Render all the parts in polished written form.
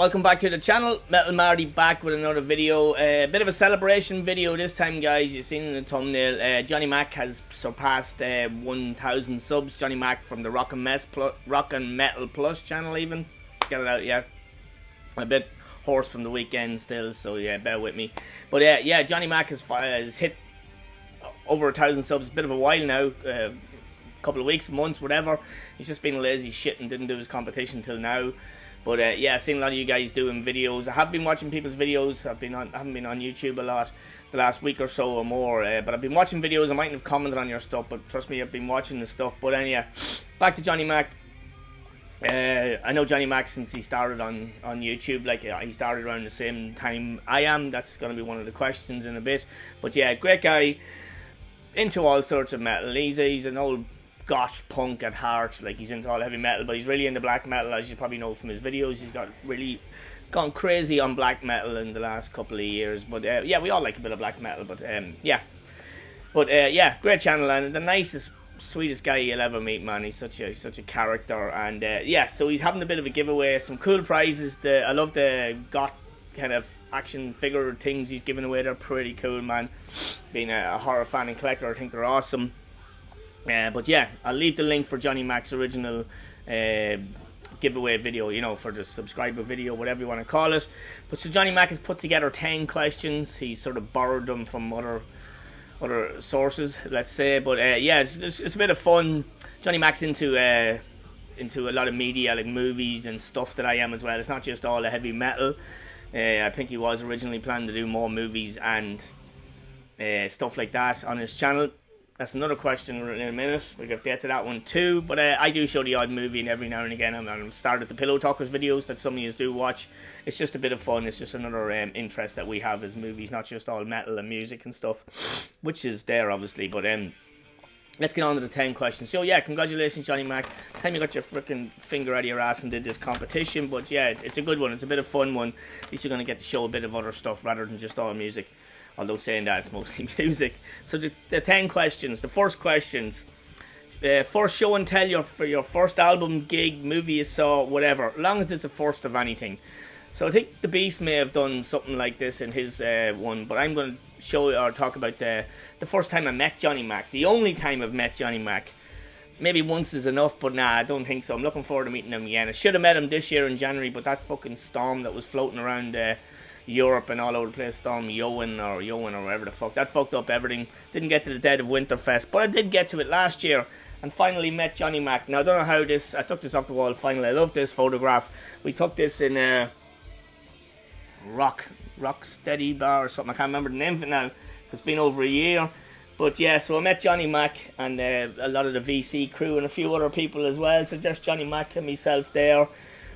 Welcome back to the channel. Metal Marty back with another video. A bit of a celebration video this time, guys. You've seen in the thumbnail. Johnny Mac has surpassed 1,000 subs. Johnny Mac from the Rock and Metal Plus channel even. Get it out, yeah. A bit hoarse from the weekend still, so yeah, bear with me. But yeah, Johnny Mac has hit over 1,000 subs. A bit of a while now. Couple of weeks, months, whatever. He's just been a lazy shit and didn't do his competition till now. But yeah, I've seen a lot of you guys doing videos. I have been watching people's videos. I haven't been on YouTube a lot the last week or so or more. But I've been watching videos. I mightn't have commented on your stuff, but trust me, I've been watching the stuff. But yeah, back to Johnny Mac. I know Johnny Mac since he started on YouTube. Like he started around the same time I am. That's going to be one of the questions in a bit. But yeah, great guy. Into all sorts of metal. He's an old goth punk at heart. Like, he's into all heavy metal, but he's really into black metal, as you probably know from his videos. He's really gone crazy on black metal in the last couple of years. But yeah, we all like a bit of black metal. But yeah, great channel, and the nicest, sweetest guy you'll ever meet, man. He's such a character. And yeah, so he's having a bit of a giveaway, some cool prizes. I love the goth kind of action figure things he's giving away. They're pretty cool, man. Being a horror fan and collector, I think they're awesome. But yeah, I'll leave the link for Johnny Mac's original giveaway video, you know, for the subscriber video, whatever you want to call it. But so Johnny Mac has put together 10 questions. He's sort of borrowed them from other sources, let's say. But yeah, it's a bit of fun. Johnny Mac's into a lot of media, like movies and stuff that I am as well. It's not just all the heavy metal. I think he was originally planning to do more movies and stuff like that on his channel. That's another question in a minute. We'll get to that one too. But I do show the odd movie, and every now and again I'm started the Pillow Talkers videos that some of you do watch. It's just a bit of fun. It's just another interest that we have as movies, not just all metal and music and stuff, which is there obviously. But let's get on to the 10 questions. So yeah, congratulations, Johnny Mac. Time you got your freaking finger out of your ass and did this competition. But yeah, it's a good one. It's a bit of fun one. At least you're going to get to show a bit of other stuff rather than just all music. Although saying that, it's mostly music. So the 10 questions. The first questions. First show and tell for your first album, gig, movie you saw, whatever. As long as it's a first of anything. So I think the Beast may have done something like this in his one. But I'm going to show or talk about the first time I met Johnny Mac. The only time I've met Johnny Mac. Maybe once is enough, but nah, I don't think so. I'm looking forward to meeting him again. I should have met him this year in January, but that fucking storm that was floating around Europe and all over the place, Storm Yoan or whatever the fuck, that fucked up everything. Didn't get to the dead of Winterfest, but I did get to it last year and finally met Johnny Mac. Now I don't know how I took this off the wall finally. I love this photograph. We took this in Rock Steady Bar or something. I can't remember the name of it now. It's been over a year. But yeah, so I met Johnny Mac and a lot of the VC crew and a few other people as well. So just Johnny Mac and myself there.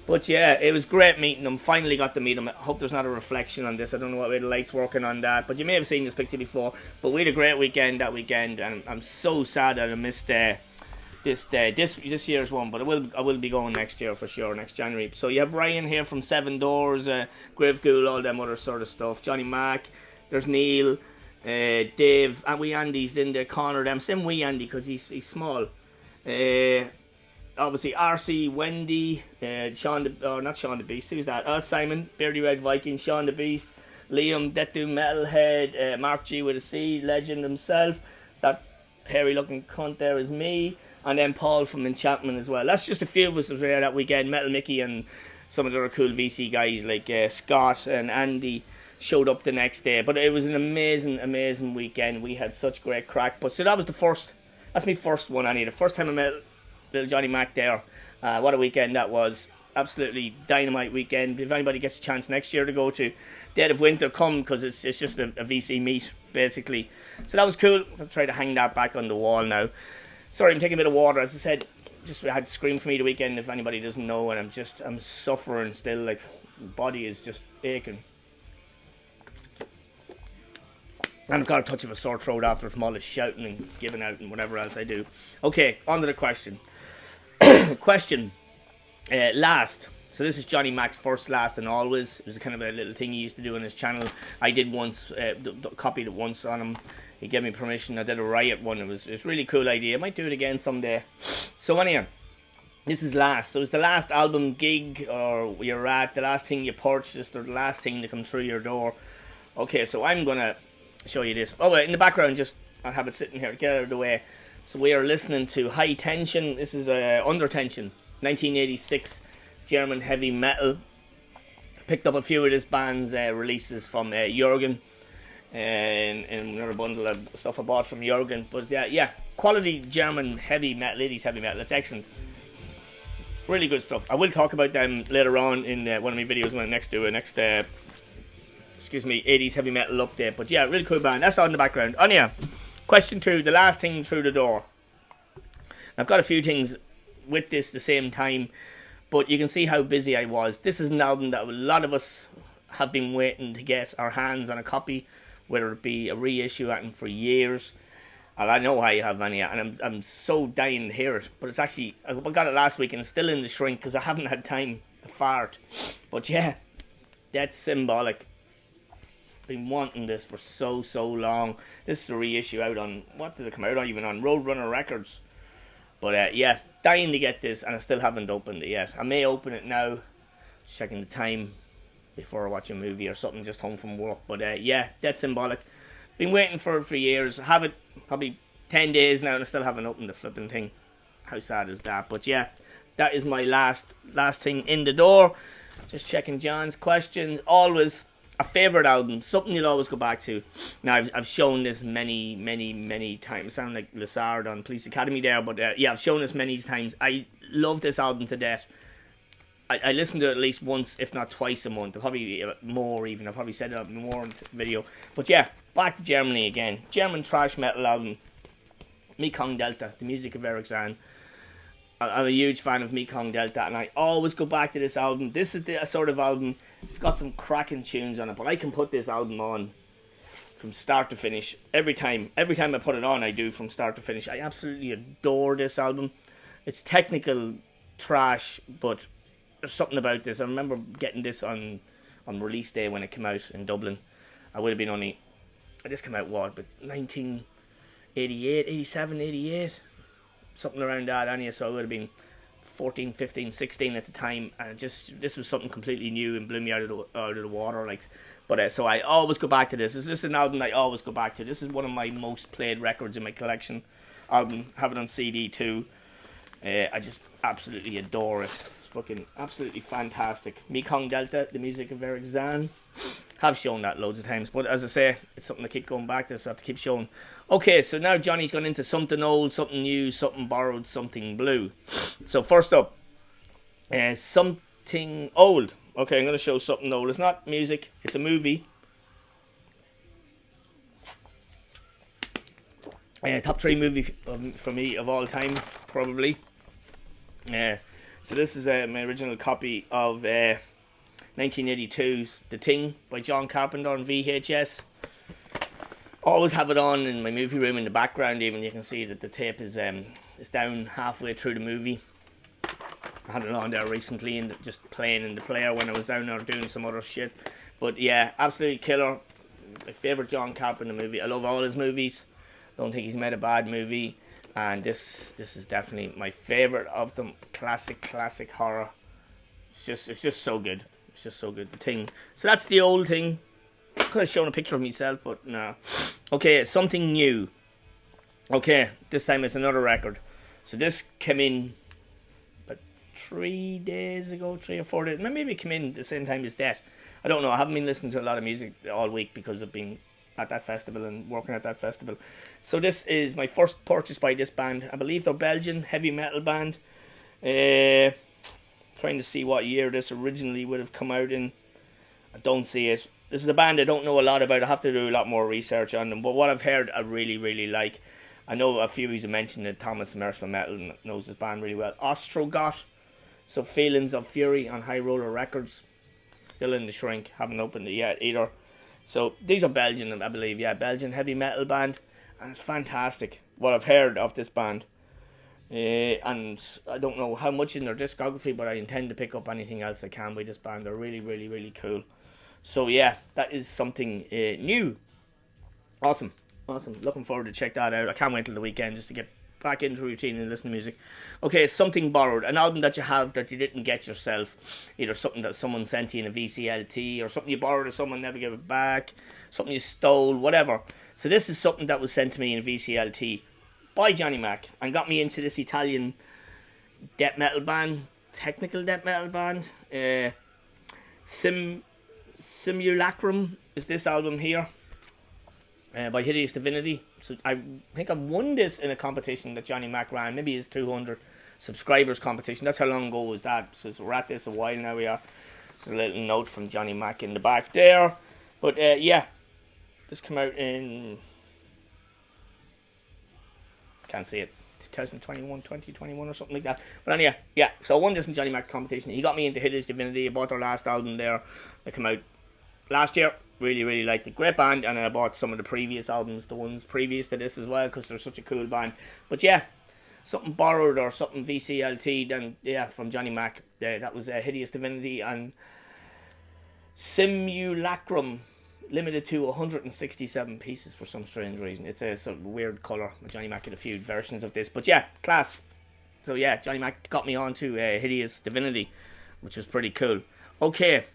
But yeah, it was great meeting him. Finally got to meet him. I hope there's not a reflection on this. I don't know what way the light's working on that. But you may have seen this picture before. But we had a great weekend that weekend. And I'm so sad that I missed this year's one. But I will be going next year for sure, next January. So you have Ryan here from Seven Doors, Grave Ghoul, all them other sort of stuff. Johnny Mac. There's Neil, Dave, and wee Andy's in the corner. Them same wee Andy because he's small. Obviously, RC, Wendy, not Sean the Beast, who's that? Simon, Beardy Red Viking, Sean the Beast, Liam, Death Doom Metalhead, Mark G with a C, legend himself, that hairy looking cunt there is me, and then Paul from Enchantment as well. That's just a few of us that was there that weekend. Metal Mickey and some of the other cool VC guys like Scott and Andy showed up the next day. But it was an amazing weekend. We had such great crack. But so that was that's my first one, Annie. The first time I met little Johnny Mac there. What a weekend that was. Absolutely dynamite weekend. If anybody gets a chance next year to go to Dead of Winter, come, because it's just a VC meet basically. So that was cool. I'll try to hang that back on the wall now. Sorry, I'm taking a bit of water. As I said, just had Scream for me the weekend, if anybody doesn't know, and I'm suffering still. Like, my body is just aching. And I've got a touch of a sore throat after from all this shouting and giving out and whatever else I do. Okay, on to the question. Last. So this is Johnny Mac's first, last and always. It was kind of a little thing he used to do on his channel. I did once, copied it once on him. He gave me permission. I did a Riot one. It was a really cool idea. I might do it again someday. So anyhow, This is last. So it's the last album gig or you're at, the last thing you purchased, or the last thing to come through your door. Okay, so I'm going to show you this. Oh, wait, in the background, just, I'll have it sitting here, get out of the way. So we are listening to High Tension. This is Under Tension, 1986 German heavy metal. Picked up a few of this band's releases from Jürgen. And another bundle of stuff I bought from Jürgen. But yeah, quality German heavy metal, 80s heavy metal. It's excellent. Really good stuff. I will talk about them later on in one of my videos when I do a next 80s heavy metal update. But yeah, really cool band. That's all in the background. Oh yeah, question 2, the last thing through the door. I've got a few things with this the same time, but you can see how busy I was. This is an album that a lot of us have been waiting to get our hands on a copy, whether it be a reissue for years. And I know I have any, and I'm so dying to hear it. But it's actually, I got it last week and it's still in the shrink because I haven't had time to fart. But yeah, that's symbolic. Been wanting this for so long. This is the reissue out on, what did it come out on? Even on Roadrunner Records. But yeah, dying to get this, and I still haven't opened it yet. I may open it now, checking the time before I watch a movie or something, just home from work. But yeah, that's symbolic. Been waiting for it for years. I have it probably 10 days now and I still haven't opened the flipping thing. How sad is that? But yeah, that is my last thing in the door. Just checking John's questions. Always a favourite album. Something you'll always go back to. Now, I've shown this many times. I sound like Lazard on Police Academy there. But yeah, I've shown this many times. I love this album to death. I listen to it at least once, if not twice a month. Probably more even. I've probably said it more in the video. But yeah, back to Germany again. German thrash metal album. Mekong Delta, the music of Eric Zahn. I'm a huge fan of Mekong Delta, and I always go back to this album. This is the sort of album, it's got some cracking tunes on it, but I can put this album on from start to finish. Every time I put it on, I do from start to finish. I absolutely adore this album. It's technical thrash, but there's something about this. I remember getting this on release day when it came out in Dublin. I would have been only, this came out what, but 1988, 87, 88, something around that anyway, so I would have been 14, 15, 16 at the time, and this was something completely new and blew me out of the water, like. But so I always go back to this. This is an album I always go back to. This is one of my most played records in my collection. Album, have it on CD too. I just absolutely adore it. It's fucking absolutely fantastic. Mekong Delta, the music of Eric Zahn. Have shown that loads of times, but as I say, it's something I keep going back to, so I have to keep showing. Okay, so now Johnny's gone into something old, something new, something borrowed, something blue. So first up, something old. Okay, I'm going to show something old. It's not music, it's a movie. Top 3 movie for me of all time, probably. So this is my original copy of 1982's The Thing by John Carpenter on VHS. Always have it on in my movie room in the background. Even you can see that the tape is down halfway through the movie. I had it on there recently and just playing in the player when I was down there doing some other shit. But yeah, absolutely killer. My favourite John Carpenter movie. I love all his movies. Don't think he's made a bad movie. And this is definitely my favourite of them. Classic horror. It's just so good. It's just so good. The Thing. So that's the old Thing. Could have shown a picture of myself, but no. Okay, something new. Okay, this time it's another record. So this came in about 3 days ago, 3 or 4 days. Maybe it came in the same time as that. I don't know. I haven't been listening to a lot of music all week because I've been at that festival and working at that festival. So this is my first purchase by this band. I believe they're Belgian heavy metal band. Trying to see what year this originally would have come out in. I don't see it. This is a band I don't know a lot about. I have to do a lot more research on them. But what I've heard, I really like. I know a few of you have mentioned that Thomas Mercer Metal knows this band really well. Ostrogoth. So Feelings of Fury on High Roller Records. Still in the shrink. Haven't opened it yet either. So these are Belgian, I believe. Yeah, Belgian heavy metal band. And it's fantastic what I've heard of this band. And I don't know how much in their discography, but I intend to pick up anything else I can by this band. They're really cool. So yeah, that is something new. Awesome. Looking forward to check that out. I can't wait till the weekend just to get back into routine and listen to music. Okay, Something Borrowed, an album that you have that you didn't get yourself. Either something that someone sent you in a VCLT, or something you borrowed and someone never gave it back, something you stole, whatever. So this is something that was sent to me in a VCLT by Johnny Mac and got me into this Italian death metal band, technical death metal band. Simulacrum is this album here, by Hideous Divinity. So I think I won this in a competition that Johnny Mac ran, maybe his 200 subscribers competition. That's how long ago was that. So we're at this a while now. We are. There's a little note from Johnny Mac in the back there. But yeah, this came out in, can't see it, 2021 or something like that. But anyway, yeah, so I won this in Johnny Mac's competition. He got me into Hideous Divinity. I bought their last album there that came out last year. Really liked it. Great band. And I bought some of the previous albums, the ones previous to this as well, because they're such a cool band. But yeah, Something Borrowed or something VCLT, then yeah, from Johnny Mac. That was Hideous Divinity and Simulacrum. Limited to 167 pieces for some strange reason. It's a sort of weird colour. Johnny Mac had a few versions of this. But yeah, class. So yeah, Johnny Mac got me on to Hideous Divinity, which was pretty cool. Okay,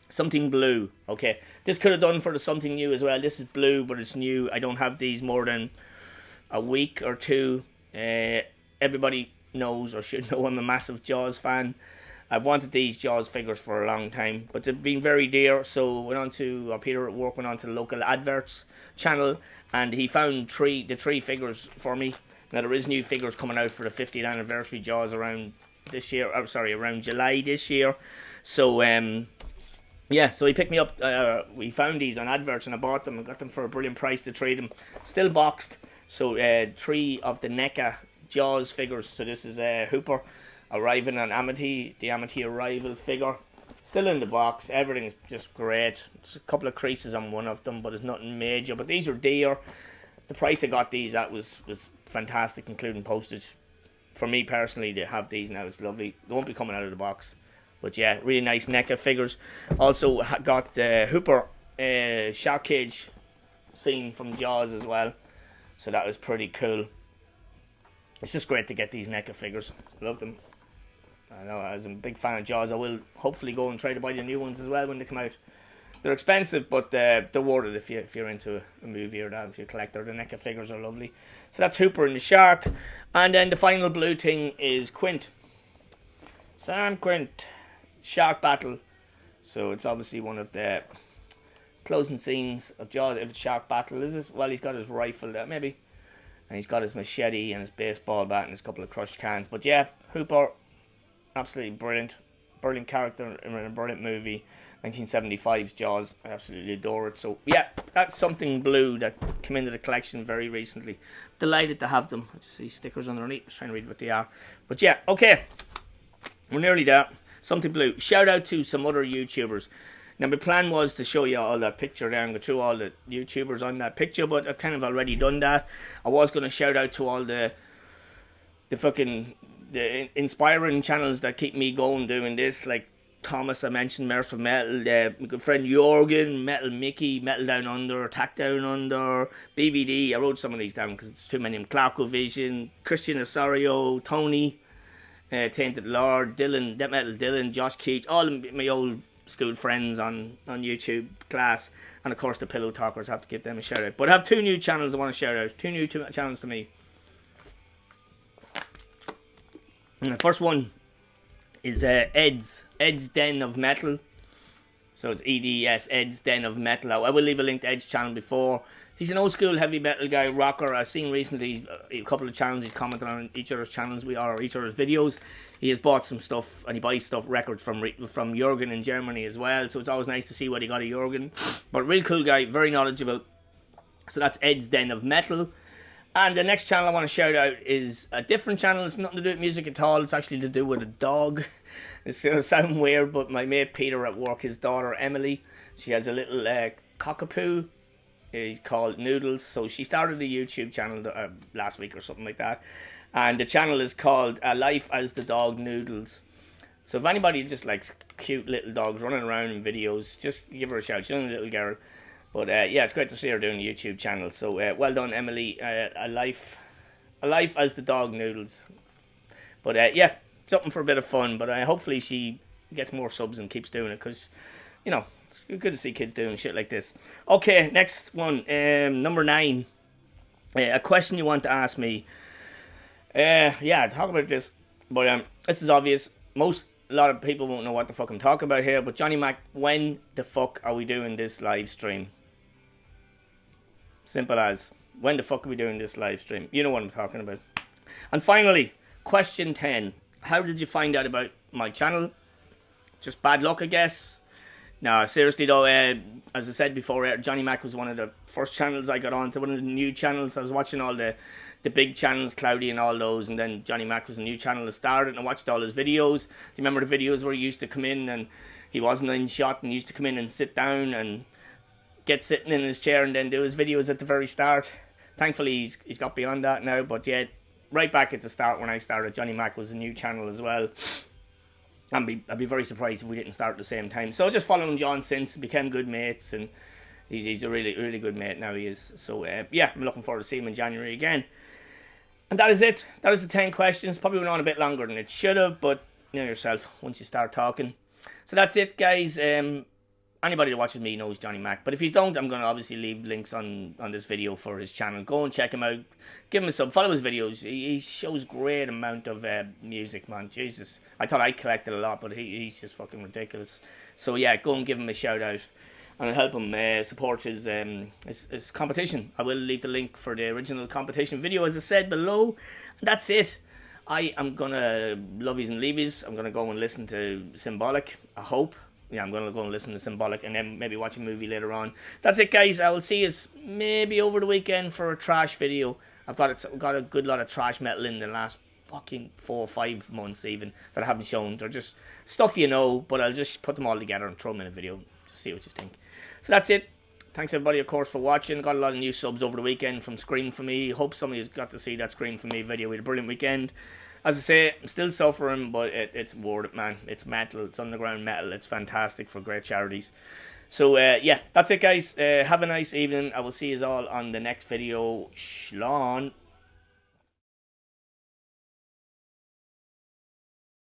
Something Blue. Okay, this could have done for the Something New as well. This is blue, but it's new. I don't have these more than a week or two. Everybody knows or should know I'm a massive Jaws fan. I've wanted these Jaws figures for a long time, but they've been very dear, so Peter at work went on to the local adverts channel, and he found the three figures for me. Now there is new figures coming out for the 50th anniversary Jaws around July this year. So yeah, so he picked me up. We found these on adverts, and I bought them and got them for a brilliant price to trade them. Still boxed. So 3 of the NECA Jaws figures. So this is Hooper arriving on Amity, the Amity arrival figure. Still in the box. Everything's just great. There's a couple of creases on one of them, but it's nothing major. But these are dear. The price I got these at was fantastic, including postage. For me personally, to have these now, it's lovely. They won't be coming out of the box. But yeah, really nice NECA figures. Also got the Hooper shark cage scene from Jaws as well. So that was pretty cool. It's just great to get these NECA figures. Love them. I know, as I'm a big fan of Jaws, I will hopefully go and try to buy the new ones as well when they come out. They're expensive, but they're worth it if you're into a movie or that, if you're a collector. The NECA figures are lovely. So that's Hooper and the Shark. And then the final blue thing is Quint. Sam Quint. Shark Battle. So it's obviously one of the closing scenes of Jaws. If it's Shark Battle, is this? Well, he's got his rifle there, maybe. And he's got his machete and his baseball bat and his couple of crushed cans. But yeah, Hooper, absolutely brilliant. Brilliant character in a brilliant movie. 1975's Jaws. I absolutely adore it. So yeah, that's Something Blue that came into the collection very recently. Delighted to have them. I just see stickers underneath. I was trying to read what they are. But yeah, okay. We're nearly there. Something Blue. Shout out to some other YouTubers. Now, my plan was to show you all that picture there and go through all the YouTubers on that picture, but I've kind of already done that. I was going to shout out to all the inspiring channels that keep me going doing this, like Thomas, I mentioned, Mirth of Metal, my good friend Jorgen, Metal Mickey, Metal Down Under, Attack Down Under, BVD. I wrote some of these down because it's too many. Clarko Vision, Christian Osorio, Tony, Tainted Lord, Dylan, Death Metal Dylan, Josh Keach, all of my old school friends on YouTube class, and of course the Pillow Talkers. I have to give them a shout out. But I have 2 new channels I want to shout out. 2 new channels to me. And the first one is Ed's Den of Metal. So it's EDS, Ed's Den of Metal. I will leave a link to Ed's channel before. He's an old school heavy metal guy, rocker. I've seen recently a couple of channels he's commented on each other's channels, or each other's videos. He has bought some stuff, and he buys records from Jürgen in Germany as well. So it's always nice to see what he got of Jürgen. But real cool guy, very knowledgeable. So that's Ed's Den of Metal. And the next channel I want to shout out is a different channel. It's nothing to do with music at all. It's actually to do with a dog. It's going to sound weird, but my mate Peter at work, his daughter Emily, she has a little cockapoo. He's called Noodles. So she started a YouTube channel last week or something like that. And the channel is called Life as the Dog Noodles. So if anybody just likes cute little dogs running around in videos, just give her a shout. She's only a little girl. But yeah, it's great to see her doing a YouTube channel. So well done, Emily. A Life a life as the Dog Noodles. But yeah, something for a bit of fun. But hopefully she gets more subs and keeps doing it, because, you know, it's good to see kids doing shit like this. Okay, next one, number 9. A question you want to ask me. Yeah, talk about this. But this is obvious. A lot of people won't know what the fuck I'm talking about here. But Johnny Mac, when the fuck are we doing this live stream? Simple as. When the fuck are we doing this live stream? You know what I'm talking about. And finally, question 10. How did you find out about my channel? Just bad luck, I guess. No, seriously though, as I said before, Johnny Mac was one of the first channels I got onto, one of the new channels. I was watching all the big channels, Cloudy and all those, and then Johnny Mac was a new channel that started, and I watched all his videos. Do you remember the videos where he used to come in and he wasn't in shot, and he used to come in and sit down and get sitting in his chair and then do his videos at the very start? Thankfully, he's got beyond that now, but yeah, right back at the start when I started, Johnny Mac was a new channel as well. I'd be very surprised if we didn't start at the same time. So just following John since, became good mates, and he's a really, really good mate now, he is. So yeah, I'm looking forward to seeing him in January again. And that is it. That is the 10 questions. Probably went on a bit longer than it should have, but you know yourself once you start talking. So that's it, guys. Anybody that watches me knows Johnny Mac. But if you don't, I'm going to obviously leave links on this video for his channel. Go and check him out. Give him a sub. Follow his videos. He shows great amount of music, man. Jesus. I thought I collected a lot, but he's just fucking ridiculous. So yeah, go and give him a shout out. And help him support his competition. I will leave the link for the original competition video, as I said, below. And that's it. I am going to lovies and leavies. I'm going to go and listen to Symbolic, I hope. Yeah, I'm going to go and listen to Symbolic and then maybe watch a movie later on. That's it, guys. I will see you maybe over the weekend for a trash video. I've got a good lot of trash metal in the last fucking 4 or 5 months even that I haven't shown. They're just stuff you know, but I'll just put them all together and throw them in a video. Just see what you think. So that's it. Thanks everybody, of course, for watching. Got a lot of new subs over the weekend from Scream For Me. Hope somebody has got to see that Scream For Me video. We had a brilliant weekend. As I say, I'm still suffering, but it's worth it, man. It's metal. It's underground metal. It's fantastic for great charities. So, yeah, that's it, guys. Have a nice evening. I will see you all on the next video. Shlán.